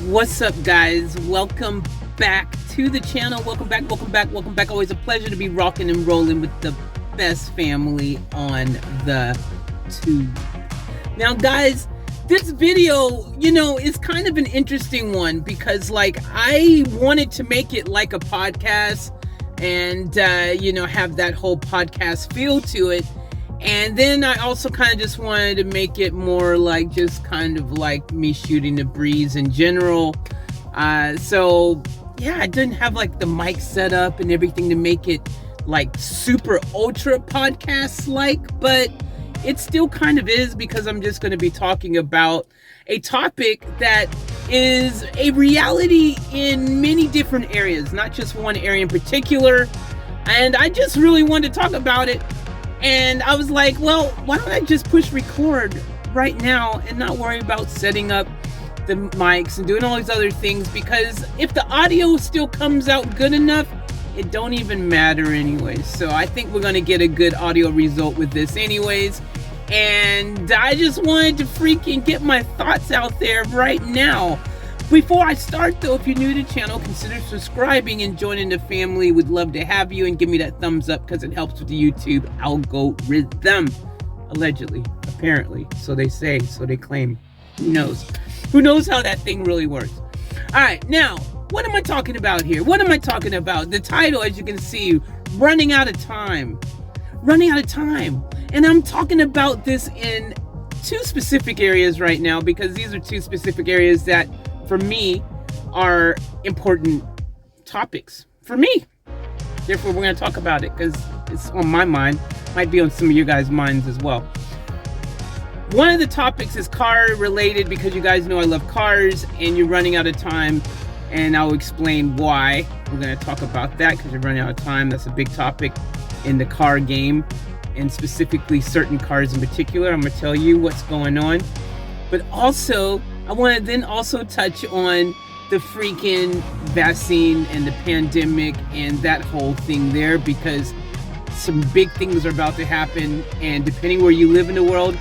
What's up, guys? Welcome back to the channel. Welcome back. Always a pleasure to be rocking and rolling with the best family on the tube. Now, guys, this video, is kind of an interesting one because, I wanted to make it like a podcast and, have that whole podcast feel to it. And then I also kind of just wanted to make it more like just kind of like me shooting the breeze in general. So yeah, I didn't have like the mic set up and everything to make it like super ultra podcast like, but it still kind of is because I'm just going to be talking about a topic that is a reality in many different areas, not just one area in particular. And I just really wanted to talk about it. And I was like, well, why don't I just push record right now and not worry about setting up the mics and doing all these other things, because if the audio still comes out good enough, it don't even matter anyways. So I think we're going to get a good audio result with this anyways. And I just wanted to freaking get my thoughts out there right now. Before I start though, if you're new to the channel, consider subscribing and joining the family. We'd love to have you, and give me that thumbs up because it helps with the YouTube algorithm. Allegedly, apparently. So they say, so they claim. Who knows? Who knows how that thing really works? Alright, now, what am I talking about here? What am I talking about? The title, as you can see, running out of time. Running out of time. And I'm talking about this in two specific areas right now, because these are two specific areas that for me are important topics for me. Therefore, we're going to talk about it because it's on my mind. Might be on some of you guys' minds as well. One of the topics is car related, because you guys know I love cars, and you're running out of time, and I'll explain why. We're going to talk about that because you're running out of time. That's a big topic in the car game, and specifically certain cars in particular. I'm going to tell you what's going on. But also, I want to then also touch on the freaking vaccine and the pandemic and that whole thing there, because some big things are about to happen, and depending where you live in the world,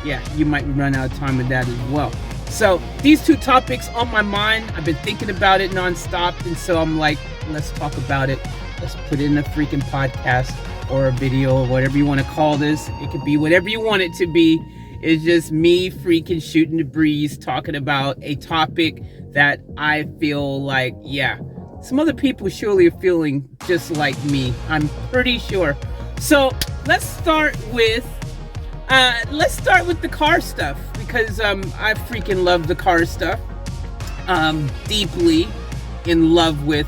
yeah, you might run out of time with that as well. So these two topics on my mind. I've been thinking about it nonstop, and so I'm like, let's talk about it. Let's put it in a freaking podcast or a video or whatever you want to call this. It could be whatever you want it to be. It's just me freaking shooting the breeze, talking about a topic that I feel like, yeah, some other people surely are feeling just like me. I'm pretty sure. So let's start with the car stuff, because I freaking love the car stuff. Deeply in love with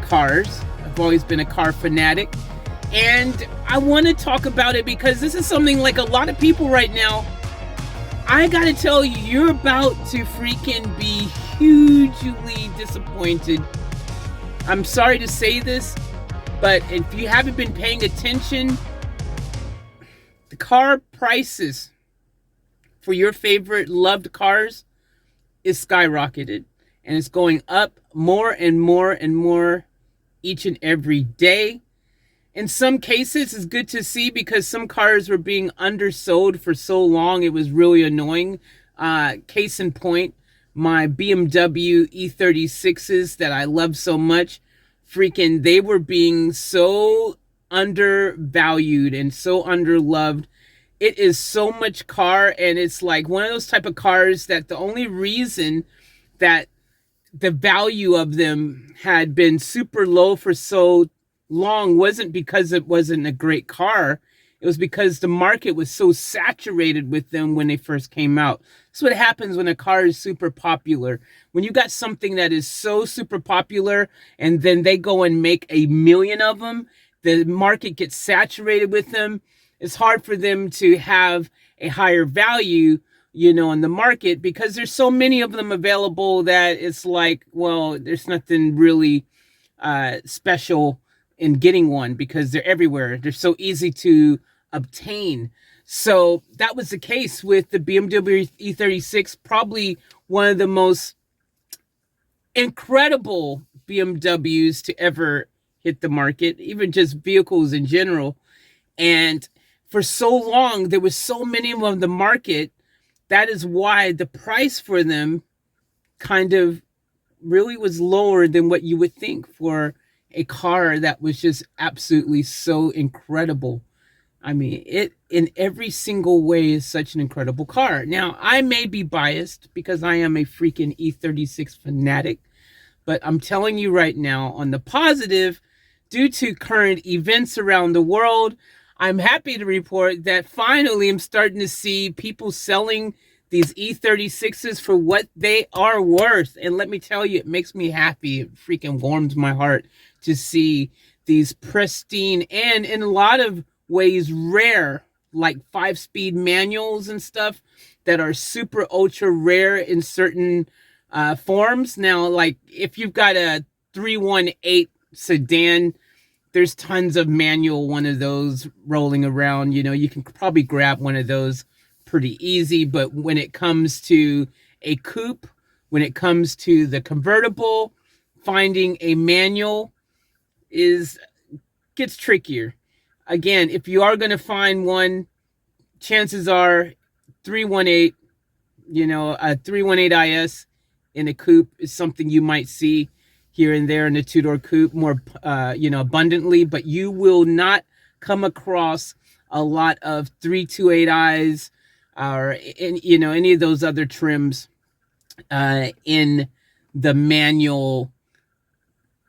cars. I've always been a car fanatic, and I want to talk about it because this is something like a lot of people right now. I gotta tell you, you're about to freaking be hugely disappointed. I'm sorry to say this, but if you haven't been paying attention, the car prices for your favorite loved cars is skyrocketed, and it's going up more and more and more each and every day. In some cases, it's good to see, because some cars were being undersold for so long, it was really annoying. Case in point, my BMW E36s that I love so much, freaking, they were being so undervalued and so underloved. It is so much car, and it's like one of those type of cars that the only reason that the value of them had been super low for so long wasn't because it wasn't a great car. It was because the market was so saturated with them when they first came out. That's what happens when a car is super popular. When you got something that is so super popular, and then they go and make 1 million of them, the market gets saturated with them. It's hard for them to have a higher value, in the market, because there's so many of them available that it's like, well, there's nothing really special in getting one, because they're everywhere. They're so easy to obtain. So that was the case with the BMW E36, probably one of the most incredible BMWs to ever hit the market, even just vehicles in general. And for so long, there was so many of the market. That is why the price for them kind of really was lower than what you would think for a car that was just absolutely so incredible. I mean, it in every single way is such an incredible car. Now, I may be biased because I am a freaking E36 fanatic, but I'm telling you right now, on the positive, due to current events around the world, I'm happy to report that finally I'm starting to see people selling these E36s for what they are worth. And let me tell you, it makes me happy. It freaking warms my heart to see these pristine and in a lot of ways rare, like 5-speed manuals and stuff that are super ultra rare in certain forms. Now, like if you've got a 318 sedan, there's tons of manual one of those rolling around. You know, you can probably grab one of those pretty easy. But when it comes to a coupe, when it comes to the convertible, finding a manual gets trickier. Again, if you are going to find one, chances are 318, a 318 IS in a coupe is something you might see here and there in a two-door coupe more, abundantly, but you will not come across a lot of 328Is or any of those other trims in the manual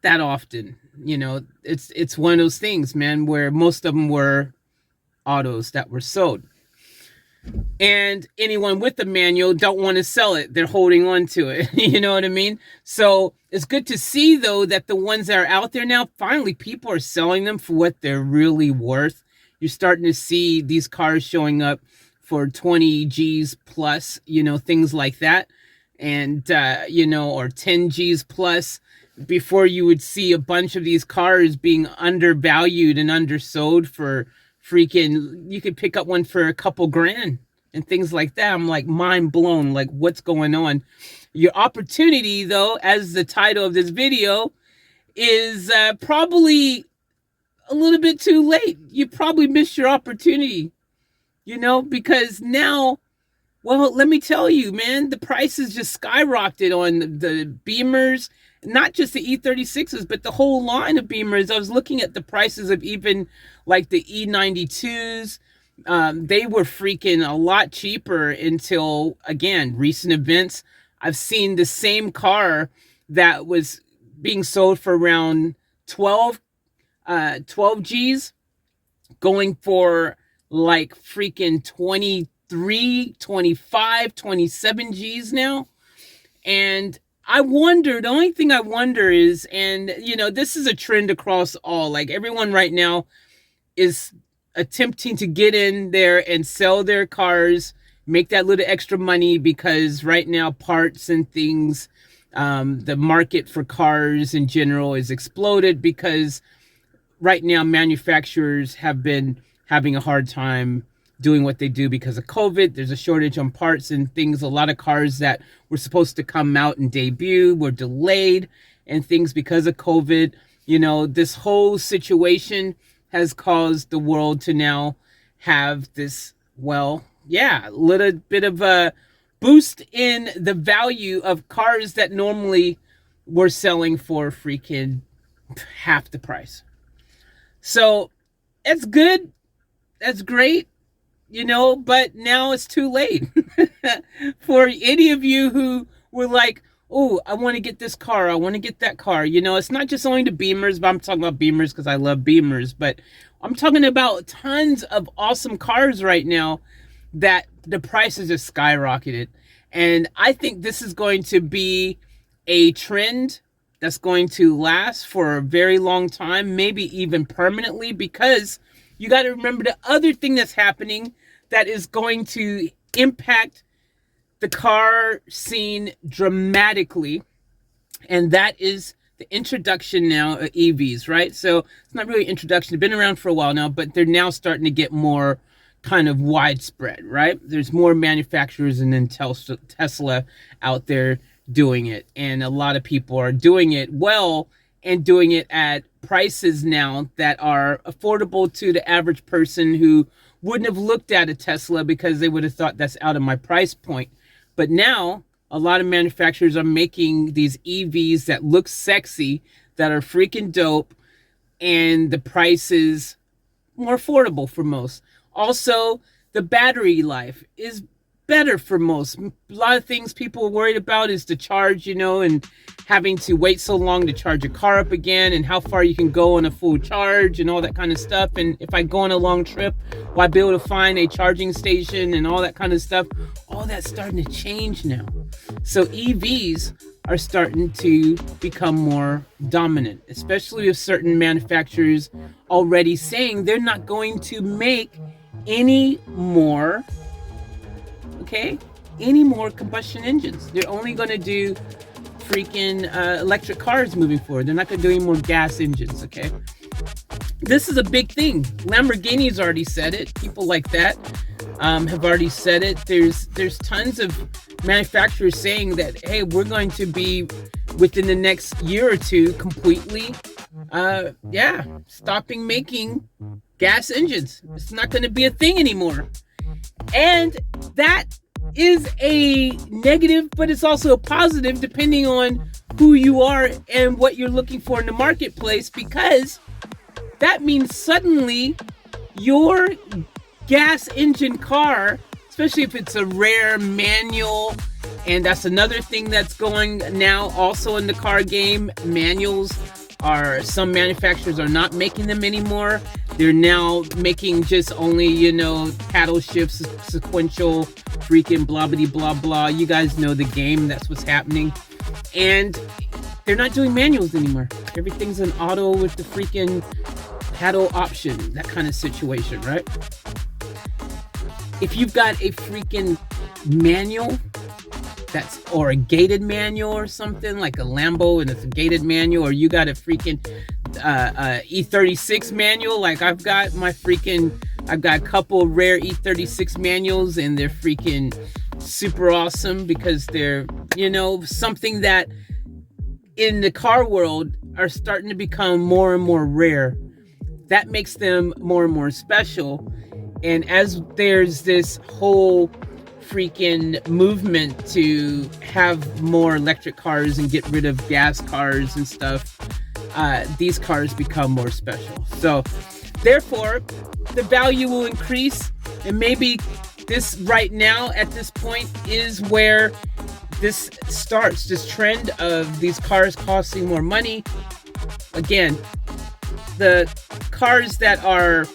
that often. It's one of those things, man, where most of them were autos that were sold. And anyone with the manual don't want to sell it. They're holding on to it. You know what I mean? So it's good to see, though, that the ones that are out there now, finally, people are selling them for what they're really worth. You're starting to see these cars showing up for 20 G's plus, things like that. And, or 10 G's plus. Before you would see a bunch of these cars being undervalued and undersold for freaking, you could pick up one for a couple grand and things like that. I'm like mind blown, like what's going on? Your opportunity, though, as the title of this video, is probably a little bit too late. You probably missed your opportunity, because now, well, let me tell you, man, the prices just skyrocketed on the Beamers, not just the E36s, but the whole line of Beamers. I was looking at the prices of even like the E92s. They were freaking a lot cheaper until, again, recent events. I've seen the same car that was being sold for around 12 G's going for like freaking 23, 25, 27 G's now. And the only thing I wonder is, and this is a trend across all, like everyone right now is attempting to get in there and sell their cars, make that little extra money, because right now parts and things, the market for cars in general is exploded, because right now manufacturers have been having a hard time doing what they do because of COVID. There's a shortage on parts and things. A lot of cars that were supposed to come out and debut were delayed and things because of COVID. This whole situation has caused the world to now have this, little bit of a boost in the value of cars that normally were selling for freaking half the price. So it's good. That's great. But now it's too late. For any of you who were like, oh, I want to get this car, I want to get that car. It's not just only the Beamers, but I'm talking about Beamers because I love Beamers. But I'm talking about tons of awesome cars right now that the prices just skyrocketed. And I think this is going to be a trend that's going to last for a very long time, maybe even permanently, because you got to remember the other thing that's happening that is going to impact the car scene dramatically, and that is the introduction now of EVs, right? So it's not really introduction. They've been around for a while now, but they're now starting to get more kind of widespread, right? There's more manufacturers and then Tesla out there doing it, and a lot of people are doing it well and doing it at prices now that are affordable to the average person who wouldn't have looked at a Tesla because they would have thought that's out of my price point. But now a lot of manufacturers are making these EVs that look sexy, that are freaking dope, and the price is more affordable for most. Also, the battery life is better for most. A lot of things people are worried about is the charge, and having to wait so long to charge a car up again, and how far you can go on a full charge and all that kind of stuff. And if I go on a long trip, will I be able to find a charging station and all that kind of stuff? All that's starting to change now. So EVs are starting to become more dominant, especially with certain manufacturers already saying they're not going to make any more combustion engines. They're only going to do freaking electric cars moving forward. They're not going to do any more gas engines. Okay, this is a big thing. Lamborghini's already said it. People like that have already said it. There's tons of manufacturers saying that, hey, we're going to be within the next year or two completely stopping making gas engines. It's not going to be a thing anymore. And that is a negative, but it's also a positive depending on who you are and what you're looking for in the marketplace, because that means suddenly your gas engine car, especially if it's a rare manual, and that's another thing that's going now also in the car game. Manuals some manufacturers are not making them anymore. They're now making just only, paddle shifts, sequential, freaking blah, blah, blah, blah. You guys know the game. That's what's happening. And they're not doing manuals anymore. Everything's an auto with the freaking paddle option, that kind of situation, right? If you've got a freaking manual, or a gated manual or something, like a Lambo and it's a gated manual, or you got a freaking E36 manual, like I've got a couple of rare E36 manuals, and they're freaking super awesome because they're, something that in the car world are starting to become more and more rare. That makes them more and more special. And as there's this whole freaking movement to have more electric cars and get rid of gas cars and stuff, these cars become more special. So therefore, the value will increase. And maybe this right now at this point is where this starts, this trend of these cars costing more money. Again, the cars that are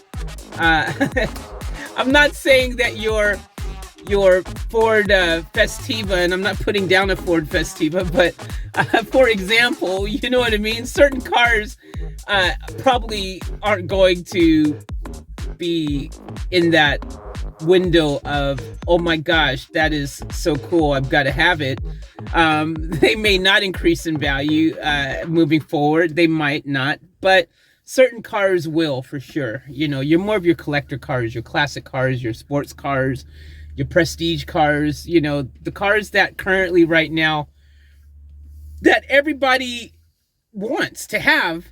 I'm not saying that your Ford Festiva, and I'm not putting down a Ford Festiva, but for example, you know what I mean? Certain cars probably aren't going to be in that window of, oh my gosh, that is so cool, I've got to have it. They may not increase in value moving forward. They might not, but certain cars will for sure. You're more of your collector cars, your classic cars, your sports cars, your prestige cars, the cars that currently right now that everybody wants to have.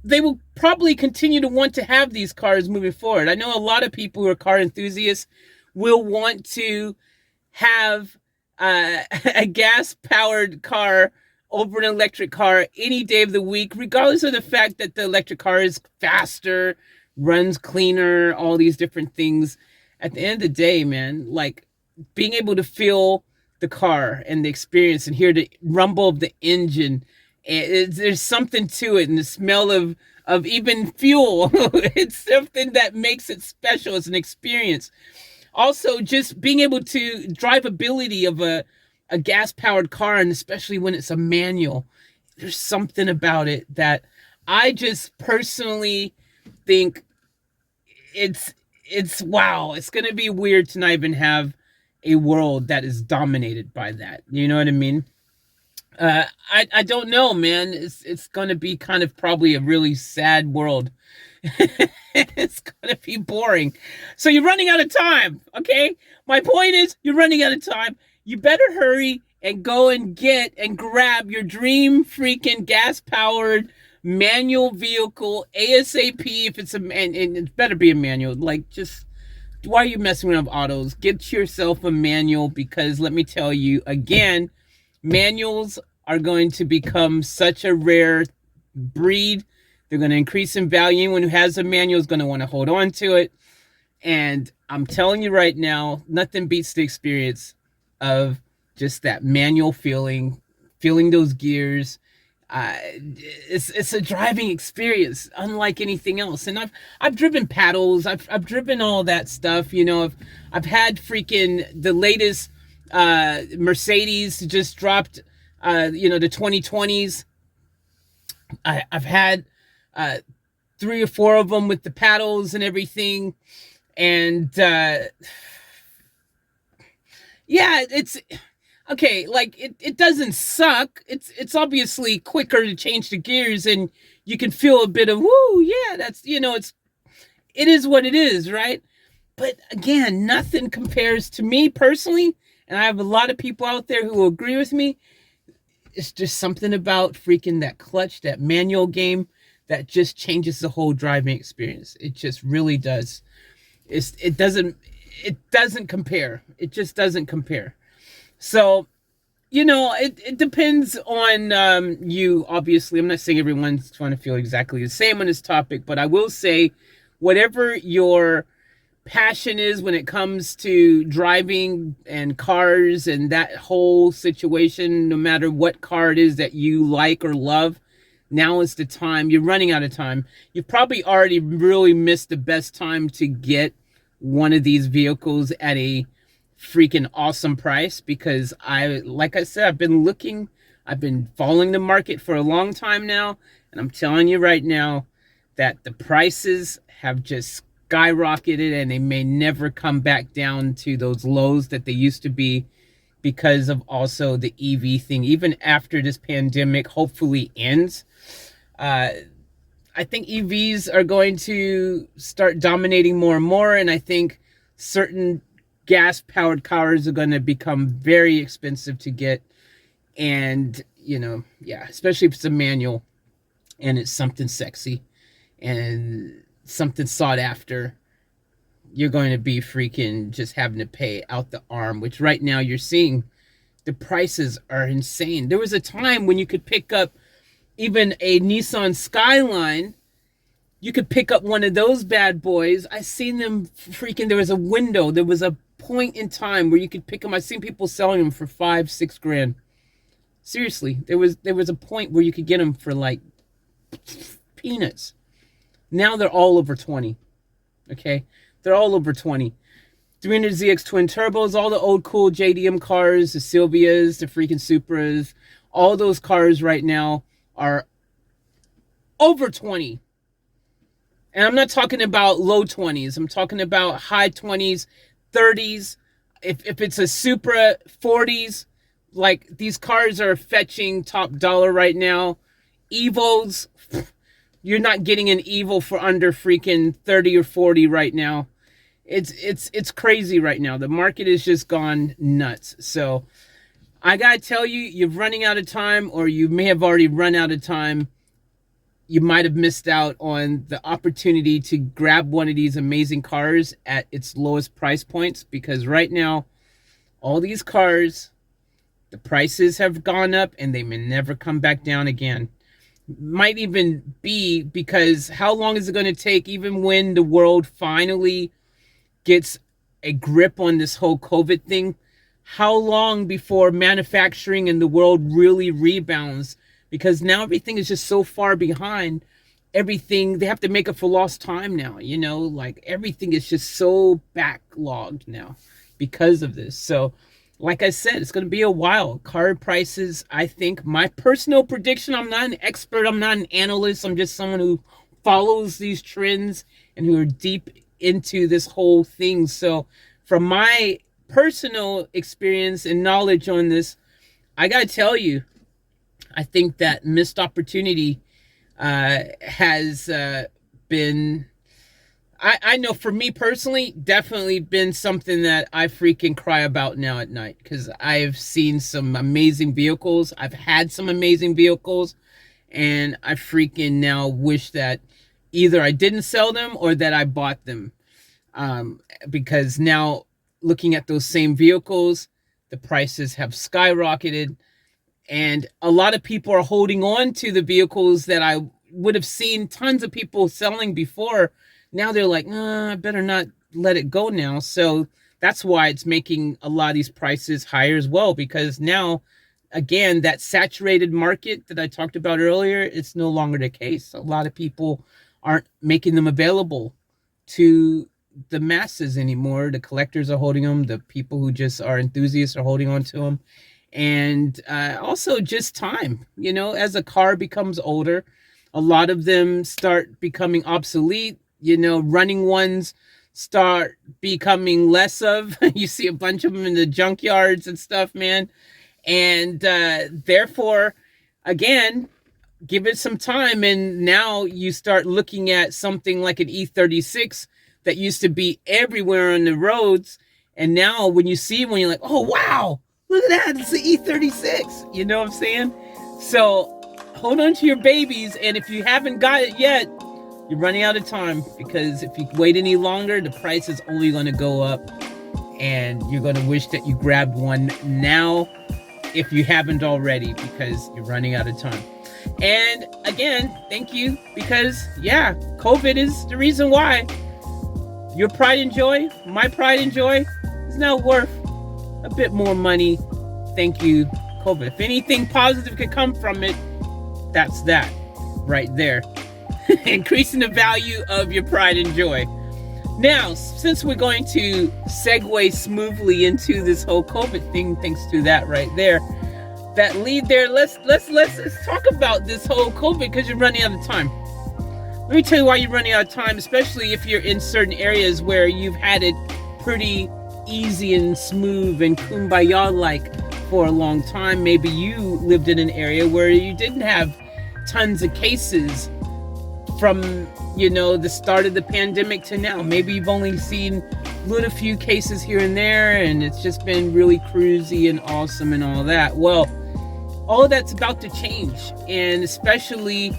They will probably continue to want to have these cars moving forward. I know a lot of people who are car enthusiasts will want to have a gas-powered car over an electric car any day of the week, regardless of the fact that the electric car is faster, runs cleaner, all these different things. At the end of the day, man, like being able to feel the car and the experience and hear the rumble of the engine, there's something to it, and the smell of even fuel. It's something that makes it special. It's an experience. Also, just being able to drivability of a gas-powered car, and especially when it's a manual, there's something about it that I just personally think it's wow. It's going to be weird to not even have a world that is dominated by that. You know what I mean? I don't know, man. It's going to be kind of probably a really sad world. It's going to be boring. So you're running out of time, okay? My point is, you're running out of time. You better hurry and go and get and grab your dream freaking gas-powered manual vehicle ASAP. If it's and it better be a manual. Like, just why are you messing around with autos? Get yourself a manual, because let me tell you again, manuals are going to become such a rare breed. They're going to increase in value. Anyone who has a manual is going to want to hold on to it. And I'm telling you right now, nothing beats the experience of just that manual feeling those gears. It's a driving experience unlike anything else. And I've driven paddles, I've driven all that stuff. I've had freaking the latest Mercedes just dropped, the 2020s. I've had 3 or 4 of them with the paddles and everything. And it's okay. Like it doesn't suck. It's obviously quicker to change the gears, and you can feel a bit of woo. Yeah, that's it is what it is, right? But again, nothing compares to me personally, and I have a lot of people out there who will agree with me. It's just something about freaking that clutch, that manual game, that just changes the whole driving experience. It just really does. It doesn't compare. It just doesn't compare. So, it depends on you. Obviously, I'm not saying everyone's trying to feel exactly the same on this topic, but I will say, whatever your passion is when it comes to driving and cars and that whole situation, no matter what car it is that you like or love, now is the time. You're running out of time. You've probably already really missed the best time to get one of these vehicles at a freaking awesome price, because like I said, I've been following the market for a long time now, and I'm telling you right now that the prices have just skyrocketed, and they may never come back down to those lows that they used to be, because of also the EV thing. Even after this pandemic hopefully ends, I think EVs are going to start dominating more and more, and I think certain gas-powered cars are going to become very expensive to get. And, especially if it's a manual and it's something sexy and something sought after, you're going to be freaking just having to pay out the arm, which right now you're seeing the prices are insane. There was a time when you could pick up even a Nissan Skyline. You could pick up one of those bad boys. I seen them freaking, there was a window, there was a point in time where you could pick them. I seen people selling them for $5-6 grand. Seriously, there was a point where you could get them for like peanuts. Now they're all over 20. Okay, they're all over 20. 300ZX twin turbos, all the old cool JDM cars, the Silvias, the freaking Supras, all those cars right now are over 20. And I'm not talking about low 20s. I'm talking about high 20s, 30s. If it's a Supra, 40s. Like, these cars are fetching top dollar right now. Evos, you're not getting an Evo for under freaking 30 or 40 right now. It's crazy right now. The market has just gone nuts. So I gotta tell you, you're running out of time, or you may have already run out of time. You might have missed out on the opportunity to grab one of these amazing cars at its lowest price points, because right now, all these cars, the prices have gone up and they may never come back down again. Might even be because how long is it going to take, even when the world finally gets a grip on this whole COVID thing? How long before manufacturing in the world really rebounds? Because now everything is just so far behind. Everything, they have to make up for lost time now, like everything is just so backlogged now because of this. So like I said, it's going to be a while. Car prices, I think, my personal prediction, I'm not an expert, I'm not an analyst, I'm just someone who follows these trends and who are deep into this whole thing. So from my personal experience and knowledge on this, I got to tell you, I think that missed opportunity has been, I know for me personally, definitely been something that I freaking cry about now at night, because I've seen some amazing vehicles. I've had some amazing vehicles, and I freaking now wish that either I didn't sell them or that I bought them. because now looking at those same vehicles, the prices have skyrocketed, and a lot of people are holding on to the vehicles that I would have seen tons of people selling before. Now they're like, I better not let it go now. So that's why it's making a lot of these prices higher as well, because now, again, that saturated market that I talked about earlier, it's no longer the case. A lot of people aren't making them available to the masses anymore. The collectors are holding them. The people who just are enthusiasts are holding on to them. And also just time, as a car becomes older, a lot of them start becoming obsolete. Running ones start becoming less of. You see a bunch of them in the junkyards and stuff, man. And therefore, again, give it some time, and now you start looking at something like an E36 that used to be everywhere on the roads, and now when you see one, you're like, oh wow, look at that, it's the E36. You know what I'm saying? So hold on to your babies, and if you haven't got it yet, you're running out of time, because if you wait any longer, the price is only going to go up, and you're going to wish that you grabbed one now if you haven't already, because you're running out of time. And again, thank you, because COVID is the reason why your pride and joy, my pride and joy, is now worth a bit more money. Thank you, COVID. If anything positive could come from it, that's that right there. Increasing the value of your pride and joy. Now, since we're going to segue smoothly into this whole COVID thing, thanks to that right there, that lead there, let's talk about this whole COVID, because you're running out of time. Let me tell you why you're running out of time, especially if you're in certain areas where you've had it pretty easy and smooth and kumbaya-like for a long time. Maybe you lived in an area where you didn't have tons of cases from the start of the pandemic to now. Maybe you've only seen little few cases here and there, and it's just been really cruisy and awesome and all that. Well, all that's about to change, and especially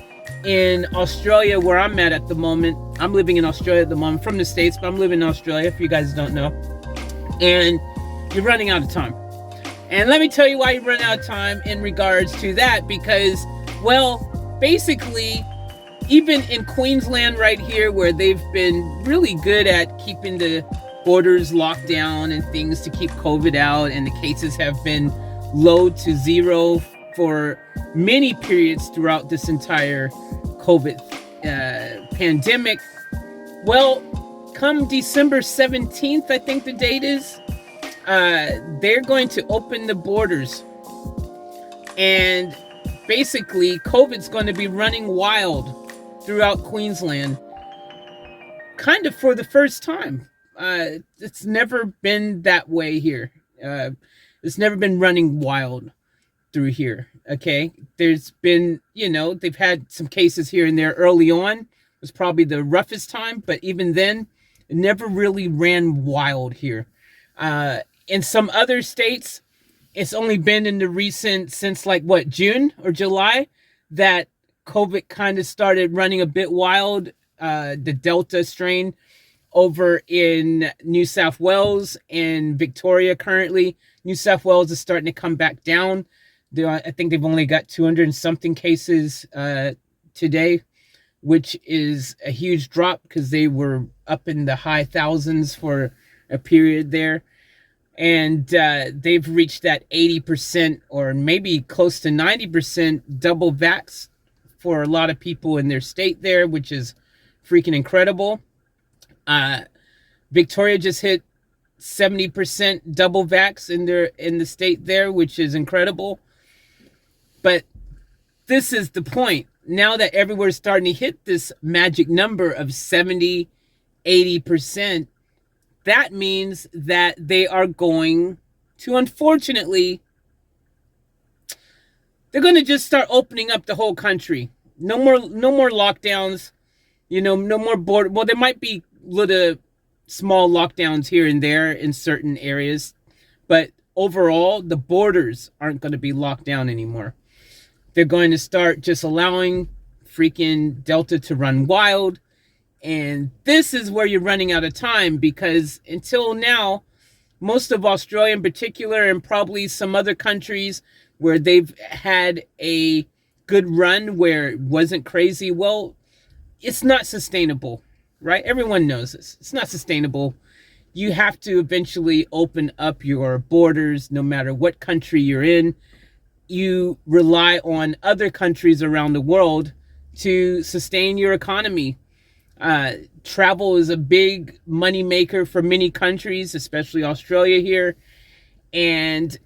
in Australia, where I'm at the moment. I'm living in Australia at the moment, from the States, but I'm living in Australia, if you guys don't know. And you're running out of time. And let me tell you why you're running out of time in regards to that, because, well, basically, even in Queensland right here, where they've been really good at keeping the borders locked down and things to keep COVID out, and the cases have been low to zero for many periods throughout this entire COVID pandemic. Well, come December 17th, I think the date is, they're going to open the borders. And basically, COVID's going to be running wild throughout Queensland, kind of for the first time. It's never been that way here. It's never been running wild through here. Okay, there's been, they've had some cases here and there early on. It was probably the roughest time, but even then, it never really ran wild here. In some other states, it's only been in the recent, since June or July, that COVID kind of started running a bit wild. The Delta strain over in New South Wales and Victoria currently. New South Wales is starting to come back down. I think they've only got 200 and something cases today, which is a huge drop, because they were up in the high thousands for a period there. And they've reached that 80% or maybe close to 90% double vax for a lot of people in their state there, which is freaking incredible. Victoria just hit 70% double vax in the state there, which is incredible. But this is the point. Now that everywhere's starting to hit this magic number of 70, 80%, that means that they are going to, unfortunately, they're going to just start opening up the whole country. No more lockdowns, no more border. Well, there might be little small lockdowns here and there in certain areas, but overall, the borders aren't going to be locked down anymore. They're going to start just allowing freaking Delta to run wild. And this is where you're running out of time, because until now, most of Australia in particular, and probably some other countries where they've had a good run where it wasn't crazy, well, it's not sustainable, right? Everyone knows this. It's not sustainable. You have to eventually open up your borders no matter what country you're in. You rely on other countries around the world to sustain your economy. Travel is a big money maker for many countries, especially Australia here. And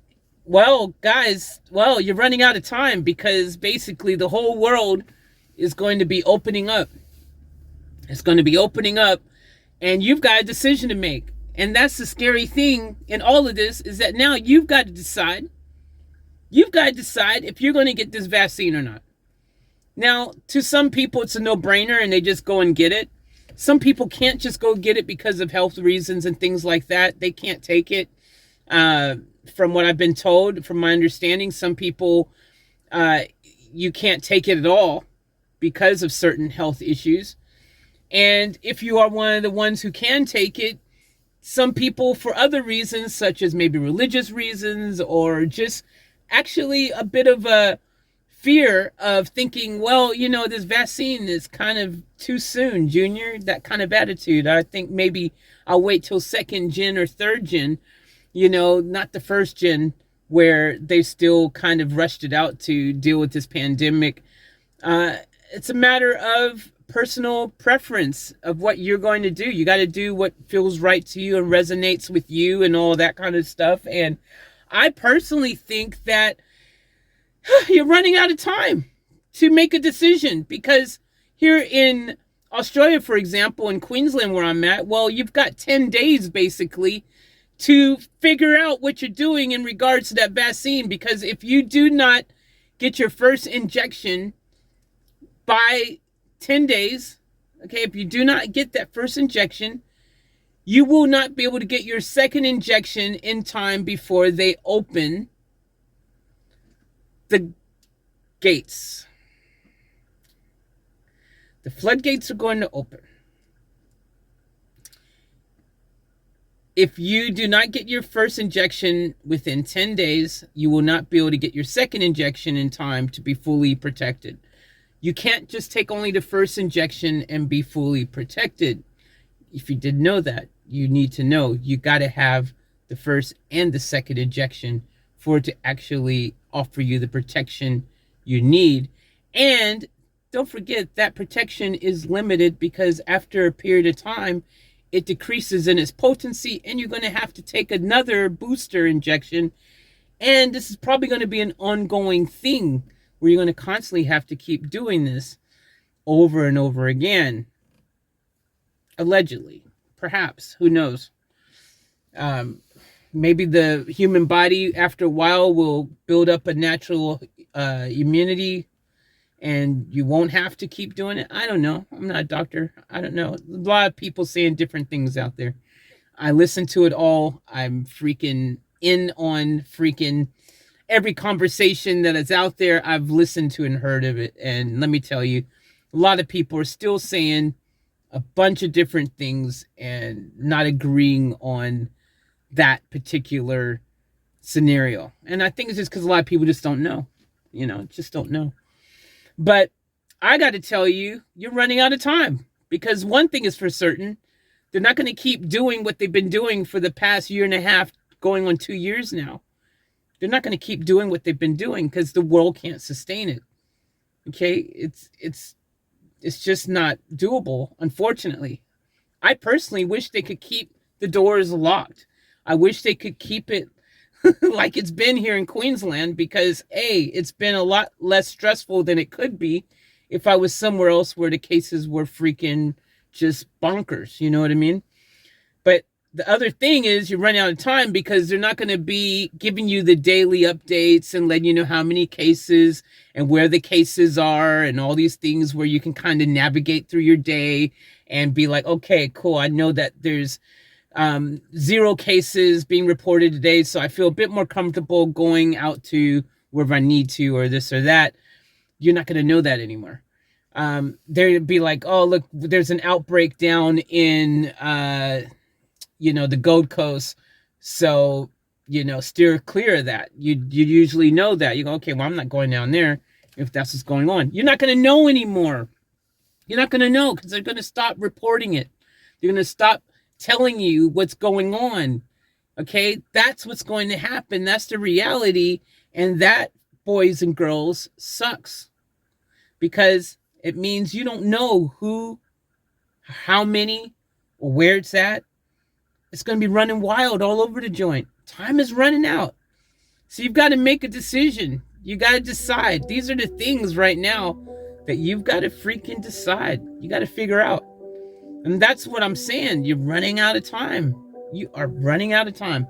well, guys, well, you're running out of time, because basically the whole world is going to be opening up. It's going to be opening up, and you've got a decision to make. And that's the scary thing in all of this, is that now you've got to decide. You've got to decide if you're going to get this vaccine or not. Now, to some people, it's a no-brainer and they just go and get it. Some people can't just go get it because of health reasons and things like that. They can't take it. From what I've been told, from my understanding, some people, you can't take it at all because of certain health issues. And if you are one of the ones who can take it, some people, for other reasons, such as maybe religious reasons, or just actually a bit of a fear of thinking, well, you know, this vaccine is kind of too soon, Junior, that kind of attitude. I think maybe I'll wait till second gen or third gen, you know, not the first gen, where they still kind of rushed it out to deal with this pandemic. It's a matter of personal preference of what you're going to do. You got to do what feels right to you and resonates with you and all that kind of stuff. And I personally think that you're running out of time to make a decision, because here in Australia, for example, in Queensland where I'm at, well, you've got 10 days basically to figure out what you're doing in regards to that vaccine, because if you do not get your first injection by 10 days, okay, if you do not get that first injection, you will not be able to get your second injection in time before they open the gates. The floodgates are going to open. If you do not get your first injection within 10 days, you will not be able to get your second injection in time to be fully protected. You can't just take only the first injection and be fully protected. If you didn't know that, you need to know you got to have the first and the second injection for it to actually offer you the protection you need. And don't forget that protection is limited, because after a period of time, it decreases in its potency, and you're going to have to take another booster injection. And this is probably going to be an ongoing thing where you're going to constantly have to keep doing this over and over again. Allegedly, perhaps, who knows? Maybe the human body after a while will build up a natural immunity, and you won't have to keep doing it. I don't know. I'm not a doctor. I don't know. A lot of people saying different things out there. I listen to it all. I'm freaking in on freaking every conversation that is out there. I've listened to and heard of it. And let me tell you, a lot of people are still saying a bunch of different things and not agreeing on that particular scenario. And I think it's just because a lot of people just don't know, just don't know. But I got to tell you, you're running out of time, because one thing is for certain, they're not going to keep doing what they've been doing for the past year and a half, going on 2 years now. They're not going to keep doing what they've been doing because the world can't sustain it. Okay, it's just not doable, unfortunately. I personally wish they could keep the doors locked. I wish they could keep it like it's been here in Queensland, because it's been a lot less stressful than it could be if I was somewhere else where the cases were freaking just bonkers. You know what I mean? But the other thing is you're running out of time, because they're not going to be giving you the daily updates and letting you know how many cases and where the cases are and all these things where you can kind of navigate through your day and be like, okay, cool. I know that there's 0 cases being reported today, so I feel a bit more comfortable going out to wherever I need to, or this or that. You're not going to know that anymore. They'd be like, oh, look, there's an outbreak down in, the Gold Coast. So, steer clear of that. You usually know that. You go, okay, well, I'm not going down there if that's what's going on. You're not going to know anymore. You're not going to know because they're going to stop reporting it. They're going to stop telling you what's going on. Okay, that's what's going to happen. That's the reality. And that, boys and girls, sucks because it means you don't know who, how many, or where it's at. It's going to be running wild all over the joint. Time is running out. So you've got to make a decision. You got to decide. These are the things right now that you've got to freaking decide. You got to figure out. And that's what I'm saying. You're running out of time. You are running out of time.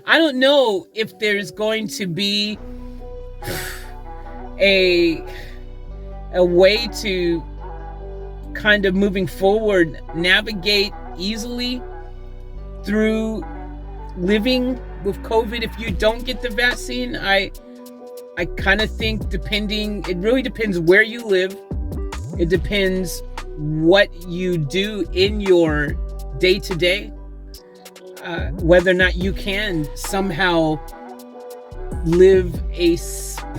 I don't know if there's going to be a way to kind of moving forward, navigate easily through living with COVID if you don't get the vaccine. I kind of think it really depends where you live. It depends what you do in your day-to-day, whether or not you can somehow live a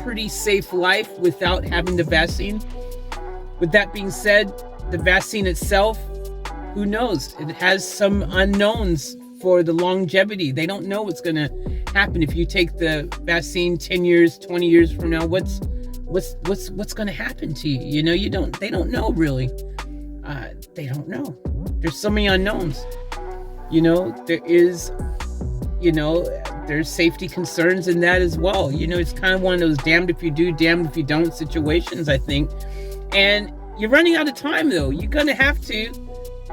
pretty safe life without having the vaccine. With that being said, the vaccine itself, who knows? It has some unknowns for the longevity. They don't know what's going to happen if you take the vaccine 10 years, 20 years from now. What's going to happen to you? They don't know really. They don't know. There's so many unknowns. There is, there's safety concerns in that as well. It's kind of one of those damned if you do, damned if you don't situations, I think. And you're running out of time, though. You're going to have to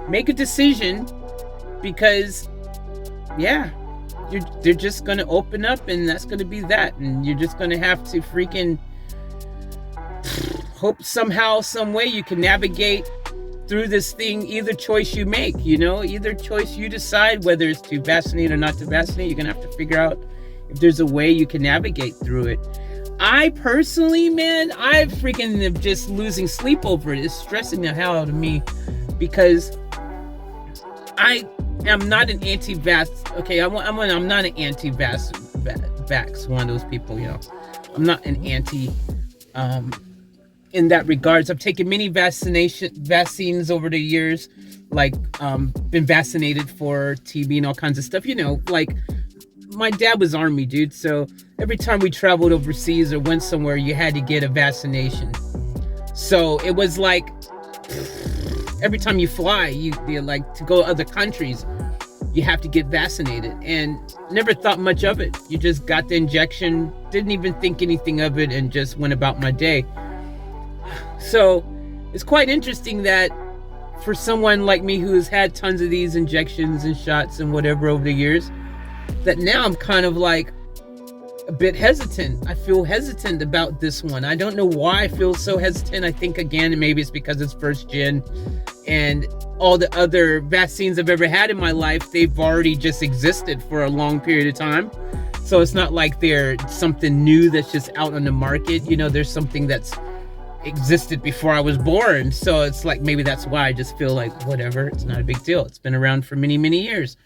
make a decision because, they're just going to open up and that's going to be that. And you're just going to have to freaking hope somehow, some way you can navigate through this thing, either choice you make, either choice you decide whether it's to vaccinate or not to vaccinate. You're going to have to figure out if there's a way you can navigate through it. I personally, man, I freaking am just losing sleep over it. It's stressing the hell out of me because I am not an anti-vax. Okay, I'm not an anti-vax, one of those people, I'm not an anti, in that regards. I've taken many vaccines over the years, like been vaccinated for TB and all kinds of stuff. Like my dad was Army, dude. So every time we traveled overseas or went somewhere, you had to get a vaccination. So it was like every time you fly, you're like to go to other countries, you have to get vaccinated. And never thought much of it. You just got the injection, didn't even think anything of it, and just went about my day. So it's quite interesting that for someone like me who has had tons of these injections and shots and whatever over the years, that now I'm kind of like a bit hesitant. I feel hesitant about this one. I don't know why I feel so hesitant. I think, again, maybe it's because it's first gen and all the other vaccines I've ever had in my life, they've already just existed for a long period of time. So it's not like they're something new that's just out on the market. There's something that's existed before I was born. So it's like, maybe that's why I just feel like, whatever, it's not a big deal. It's been around for many, many years.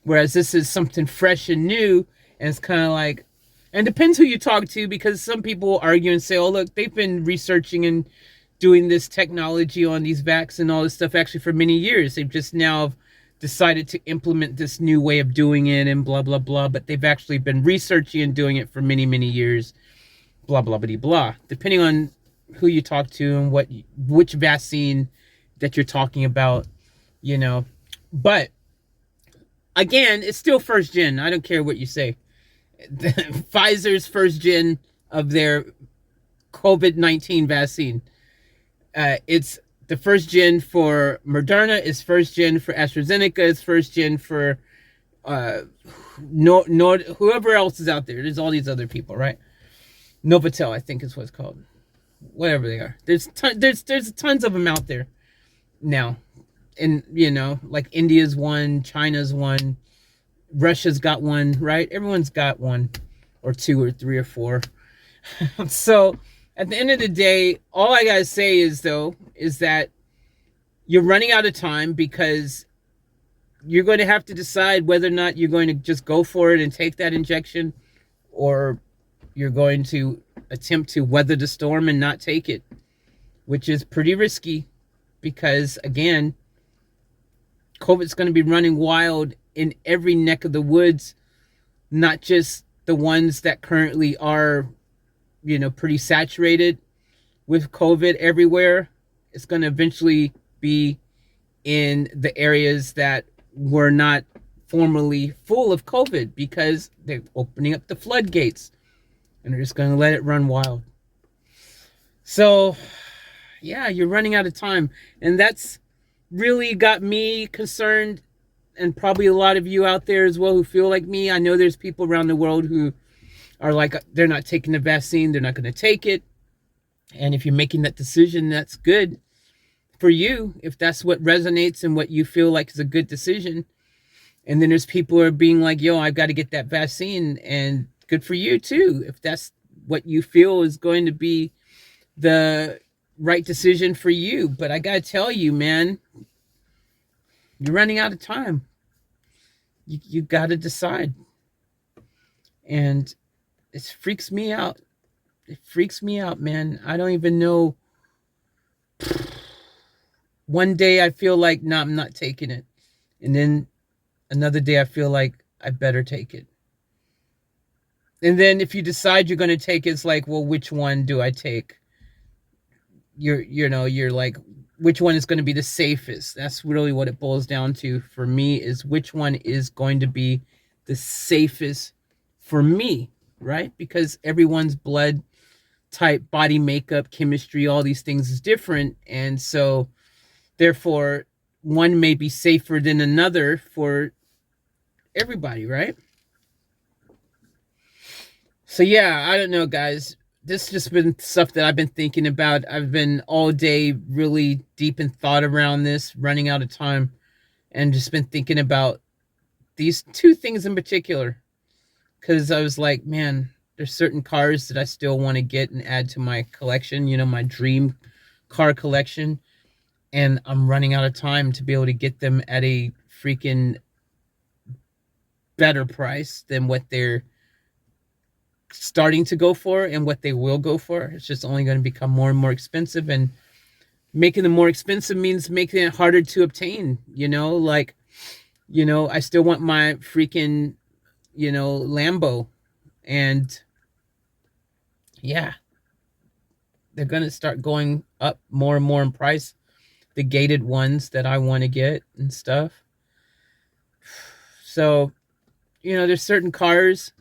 Whereas this is something fresh and new. And it's kind of like, and it depends who you talk to, because some people argue and say, oh, look, they've been researching and doing this technology on these vaccines and all this stuff actually for many years. They've just now decided to implement this new way of doing it and blah, blah, blah. But they've actually been researching and doing it for many, many years. Blah, blah, blah, blah. Depending on who you talk to and which vaccine that you're talking about, But again, it's still first gen. I don't care what you say. Pfizer's first gen of their COVID-19 vaccine. It's the first gen for Moderna, is first gen for AstraZeneca, is first gen for whoever else is out there. There's all these other people, right? Novotel, I think is what it's called. Whatever they are. There's tons of them out there now. And, like India's one, China's one, Russia's got one, right? Everyone's got one or two or three or four. So at the end of the day, all I gotta say is though, is that you're running out of time because you're going to have to decide whether or not you're going to just go for it and take that injection, or you're going to attempt to weather the storm and not take it, which is pretty risky because, again, COVID's going to be running wild in every neck of the woods, not just the ones that currently are, pretty saturated with COVID everywhere. It's going to eventually be in the areas that were not formerly full of COVID because they're opening up the floodgates and they're just going to let it run wild. So, yeah, you're running out of time. And that's really got me concerned, and probably a lot of you out there as well who feel like me. I know there's people around the world who are like, they're not taking the vaccine, they're not going to take it. And if you're making that decision, that's good for you, if that's what resonates and what you feel like is a good decision. And then there's people who are being like, yo, I've got to get that vaccine, and good for you too, if that's what you feel is going to be the right decision for you. But I gotta tell you, man, you're running out of time. You gotta decide. And it freaks me out. It freaks me out, man. I don't even know. One day I feel like, no, I'm not taking it. And then another day I feel like I better take it. And then if you decide you're going to take it, it's like, well, which one do I take? You're like, which one is going to be the safest? That's really what it boils down to for me, is which one is going to be the safest for me, right? Because everyone's blood type, body makeup, chemistry, all these things is different. And so therefore, one may be safer than another for everybody, right? So yeah, I don't know, guys. This just been stuff that I've been thinking about. I've been all day really deep in thought around this, running out of time, and just been thinking about these two things in particular. Because I was like, man, there's certain cars that I still want to get and add to my collection, my dream car collection. And I'm running out of time to be able to get them at a freaking better price than what they're starting to go for and what they will go for. It's just only going to become more and more expensive, and making them more expensive means making it harder to obtain. I still want my freaking, Lambo, and yeah, they're going to start going up more and more in price. The gated ones that I want to get and stuff. So, there's certain cars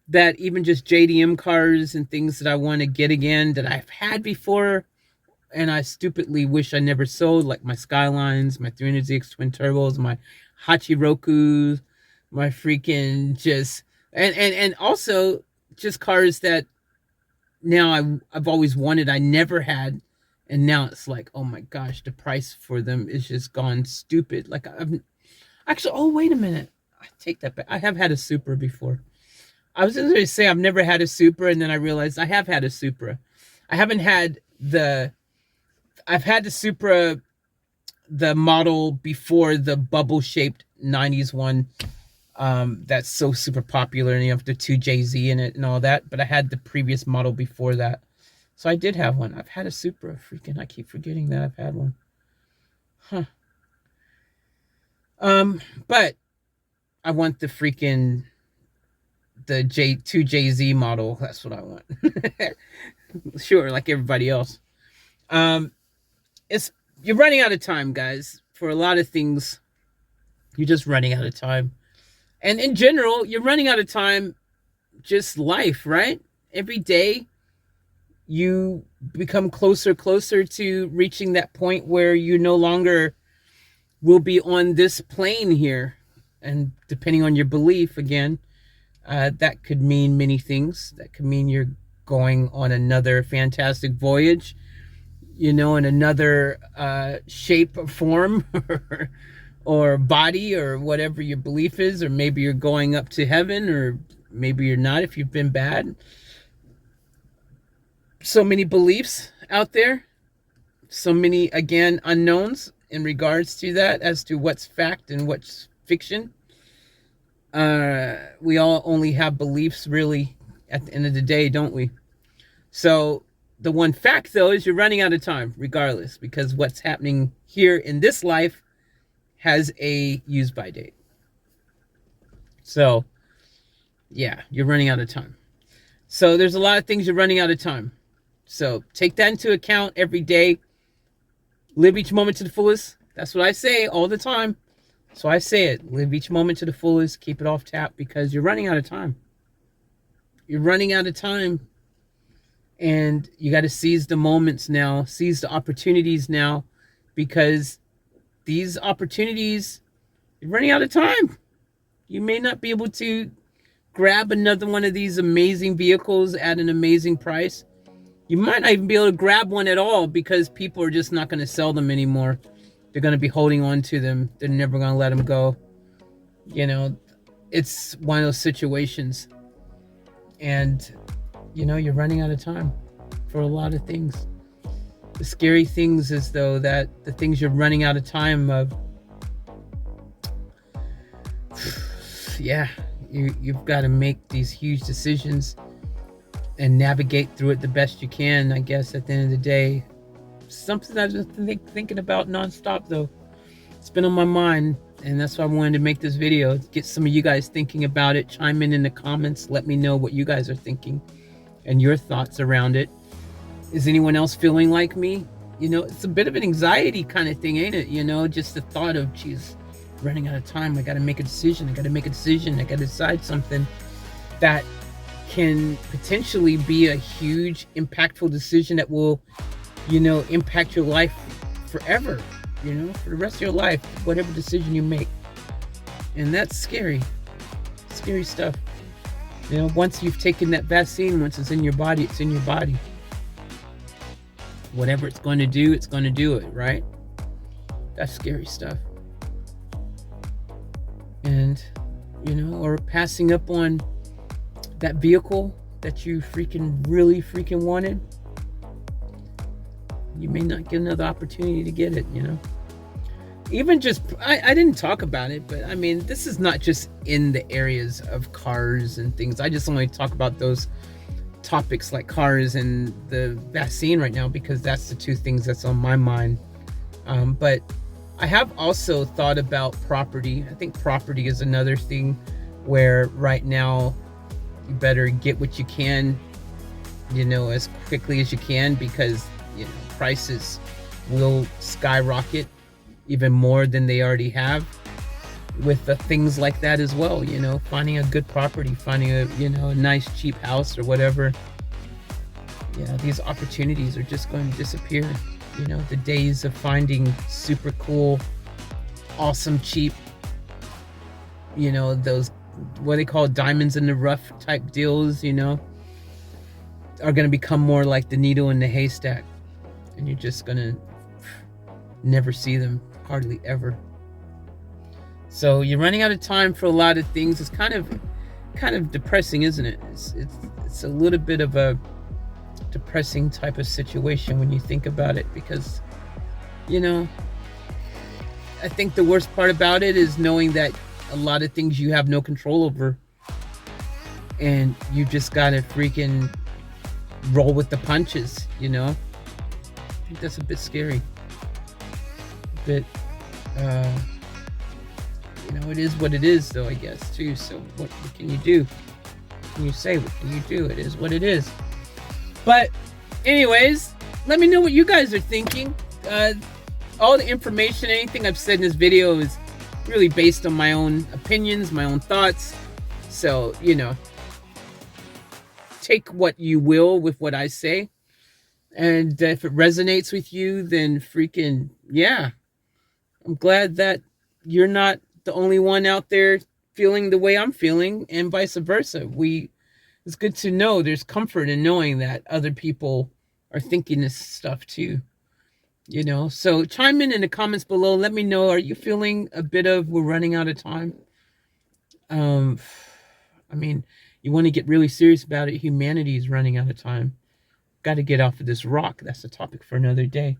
that, even just JDM cars and things that I want to get again that I've had before and I stupidly wish I never sold, like my Skylines, my 300ZX twin turbos, my Hachirokus, my freaking just, and also just cars that now I've always wanted, I never had. And now it's like, oh my gosh, the price for them is just gone stupid. Like, I've actually, oh, wait a minute. I take that back. I have had a Supra before. I was going to say I've never had a Supra, and then I realized I have had a Supra. I haven't had I've had the Supra, the model before the bubble-shaped 90s one. That's so super popular, and you have the 2JZ in it and all that. But I had the previous model before that. So I did have one. I've had a Supra. Freaking, I keep forgetting that I've had one. Huh. But I want the freaking, the 2JZ model. That's what I want. Sure, like everybody else. You're running out of time, guys. For a lot of things, you're just running out of time. And in general, you're running out of time, just life, right? Every day, you become closer to reaching that point where you no longer will be on this plane here. And depending on your belief, again, that could mean many things. That could mean you're going on another fantastic voyage, in another shape or form or body or whatever your belief is. Or maybe you're going up to heaven, or maybe you're not if you've been bad. So many beliefs out there, so many, again, unknowns in regards to that, as to what's fact and what's fiction. We all only have beliefs, really, at the end of the day, don't we? So the one fact, though, is you're running out of time regardless, because what's happening here in this life has a use by date. So yeah, you're running out of time. So there's a lot of things you're running out of time. So take that into account every day. Live each moment to the fullest. That's what I say all the time. So I say it. Live each moment to the fullest. Keep it off tap, because you're running out of time. You're running out of time. And you got to seize the moments now. Seize the opportunities now. Because these opportunities, you're running out of time. You may not be able to grab another one of these amazing vehicles at an amazing price. You might not even be able to grab one at all, because people are just not going to sell them anymore. They're going to be holding on to them. They're never going to let them go. You know, it's one of those situations. And, you know, you're running out of time for a lot of things. The scary things is, though, that the things you're running out of time of, yeah, you've got to make these huge decisions and navigate through it the best you can, I guess, at the end of the day. Something I've been thinking about nonstop, though. It's been on my mind, and that's why I wanted to make this video. Get some of you guys thinking about it. Chime in the comments. Let me know what you guys are thinking and your thoughts around it. Is anyone else feeling like me? You know, it's a bit of an anxiety kind of thing, ain't it? You know, just the thought of, geez, running out of time. I got to make a decision. I got to decide something that can potentially be a huge, impactful decision that will, you know, impact your life forever, you know, for the rest of your life, whatever decision you make. And that's scary. Scary stuff. You know, once you've taken that vaccine, once it's in your body, it's in your body. Whatever it's going to do, it's going to do it, right? That's scary stuff. And, you know, or passing up on that vehicle that you really wanted. You may not get another opportunity to get it, you know. Even just, I didn't talk about it, but I mean, this is not just in the areas of cars and things. I just only talk about those topics like cars and the vaccine right now, because that's the two things that's on my mind. But I have also thought about property. I think property is another thing where right now you better get what you can, you know, as quickly as you can, because, you know, prices will skyrocket even more than they already have with the things like that as well. You know, finding a good property, finding a, you know, a nice cheap house or whatever. Yeah, these opportunities are just going to disappear. You know, the days of finding super cool, awesome, cheap, you know, those, what they call diamonds in the rough type deals, you know, are going to become more like the needle in the haystack. And you're just going to never see them, hardly ever. So you're running out of time for a lot of things. It's kind of depressing, isn't it? It's a little bit of a depressing type of situation when you think about it, because, you know, I think the worst part about it is knowing that a lot of things you have no control over, and you just gotta freaking roll with the punches, you know. I think that's a bit scary. A bit, you know, it is what it is, though, I guess, too. So what can you do? What can you say? What can you do? It is what it is. But anyways, let me know what you guys are thinking. All the information, anything I've said in this video is really based on my own opinions, my own thoughts. So, you know, take what you will with what I say. And if it resonates with you, then freaking, yeah. I'm glad that you're not the only one out there feeling the way I'm feeling, and vice versa. It's good to know there's comfort in knowing that other people are thinking this stuff too. You know, so chime in the comments below. Let me know, are you feeling a bit of, we're running out of time? I mean, you want to get really serious about it, humanity is running out of time. got to get off of this rock. That's a topic for another day.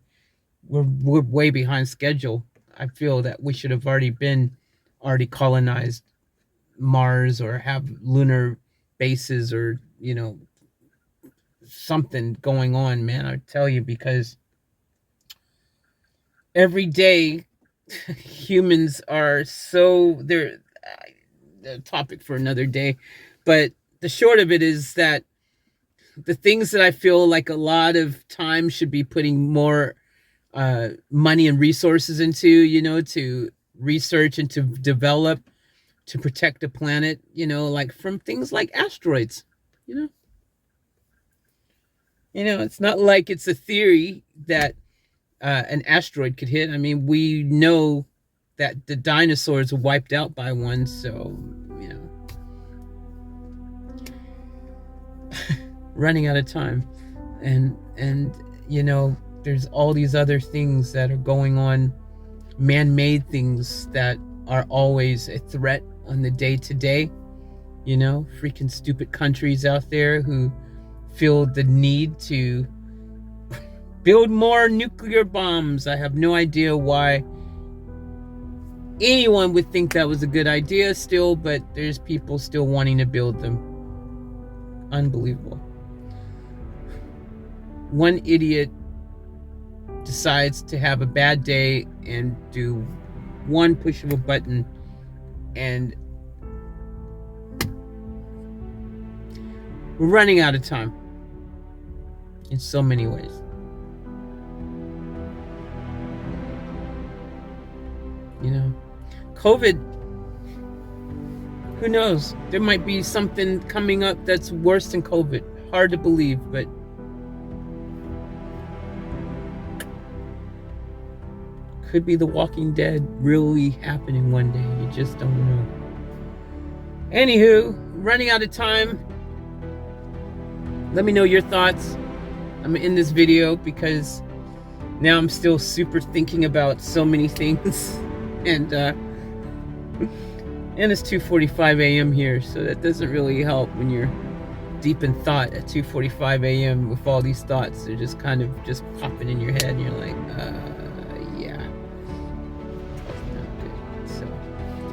We're way behind schedule. I feel that we should have already colonized Mars or have lunar bases or, something going on, man. I tell you, because every day humans are they're a topic for another day. But the short of it is that the things that I feel like a lot of time should be putting more money and resources into, to research and to develop, to protect the planet, like from things like asteroids, it's not like it's a theory that an asteroid could hit. I mean, we know that the dinosaurs were wiped out by one, so, running out of time. And there's all these other things that are going on, man-made things that are always a threat on the day-to-day. Freaking stupid countries out there who feel the need to build more nuclear bombs. I have no idea why anyone would think that was a good idea still, but there's people still wanting to build them. Unbelievable. One idiot decides to have a bad day and do one push of a button, and we're running out of time in so many ways. COVID, who knows? There might be something coming up that's worse than COVID. Hard to believe, but could be The Walking Dead really happening one day. You just don't know. Anywho, running out of time. Let me know your thoughts. I'm in this video because now I'm still super thinking about so many things. And it's 2:45 a.m. here, so that doesn't really help when you're deep in thought at 2:45 a.m. with all these thoughts. They're just kind of just popping in your head, and you're like, yeah. Not good. So,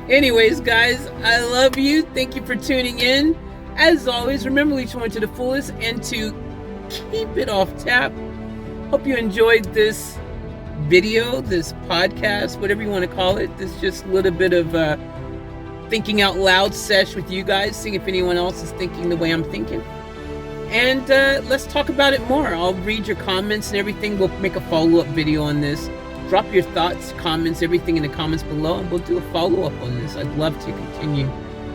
anyways, guys, I love you. Thank you for tuning in. As always, remember to each one to the fullest and to keep it off tap. Hope you enjoyed this video, this podcast, whatever you want to call it. This just a little bit of thinking out loud sesh with you guys, seeing if anyone else is thinking the way I'm thinking. And let's talk about it more. I'll read your comments and everything. We'll make a follow-up video on this. Drop your thoughts, comments, everything in the comments below, and we'll do a follow-up on this. I'd love to continue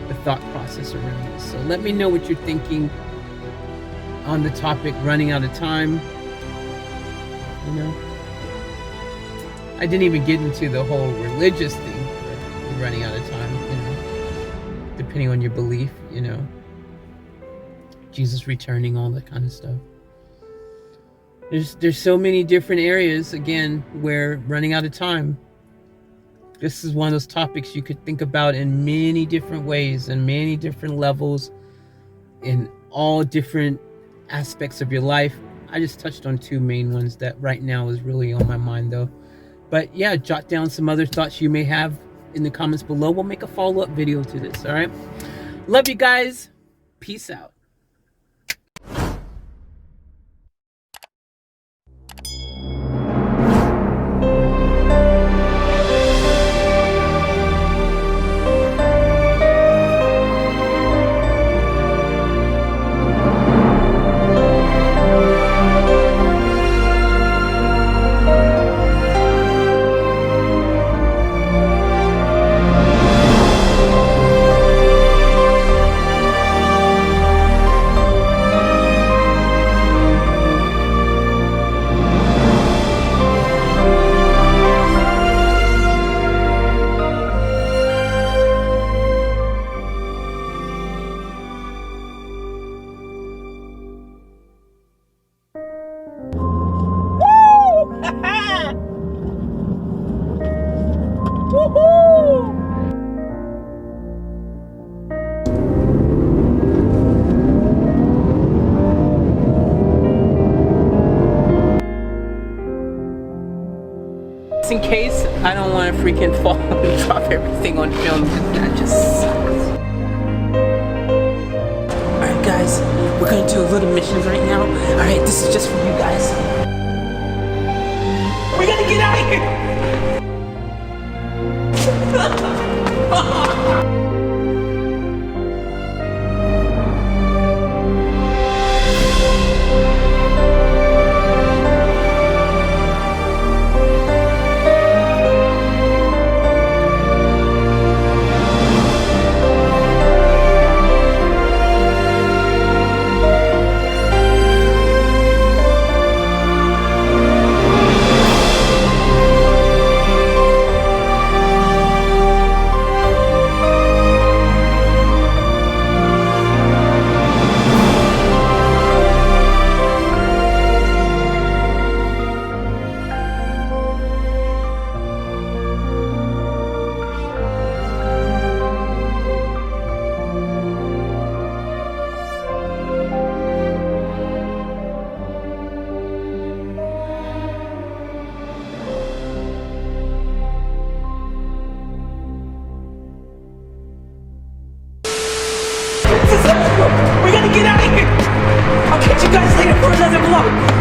the thought process around this. So let me know what you're thinking on the topic, running out of time. I didn't even get into the whole religious thing, running out of time, depending on your belief, Jesus returning, all that kind of stuff. There's so many different areas, again, where running out of time. This is one of those topics you could think about in many different ways and many different levels in all different aspects of your life. I just touched on two main ones that right now is really on my mind, though. But yeah, jot down some other thoughts you may have in the comments below. We'll make a follow-up video to this, all right? Love you guys. Peace out. just in case, I don't want to freaking fall and drop everything on film. That just sucks. Alright guys, we're gonna do a little missions right now. Alright, this is just for you guys. We gotta get out of here! We gotta get out of here! I'll catch you guys later for another vlog!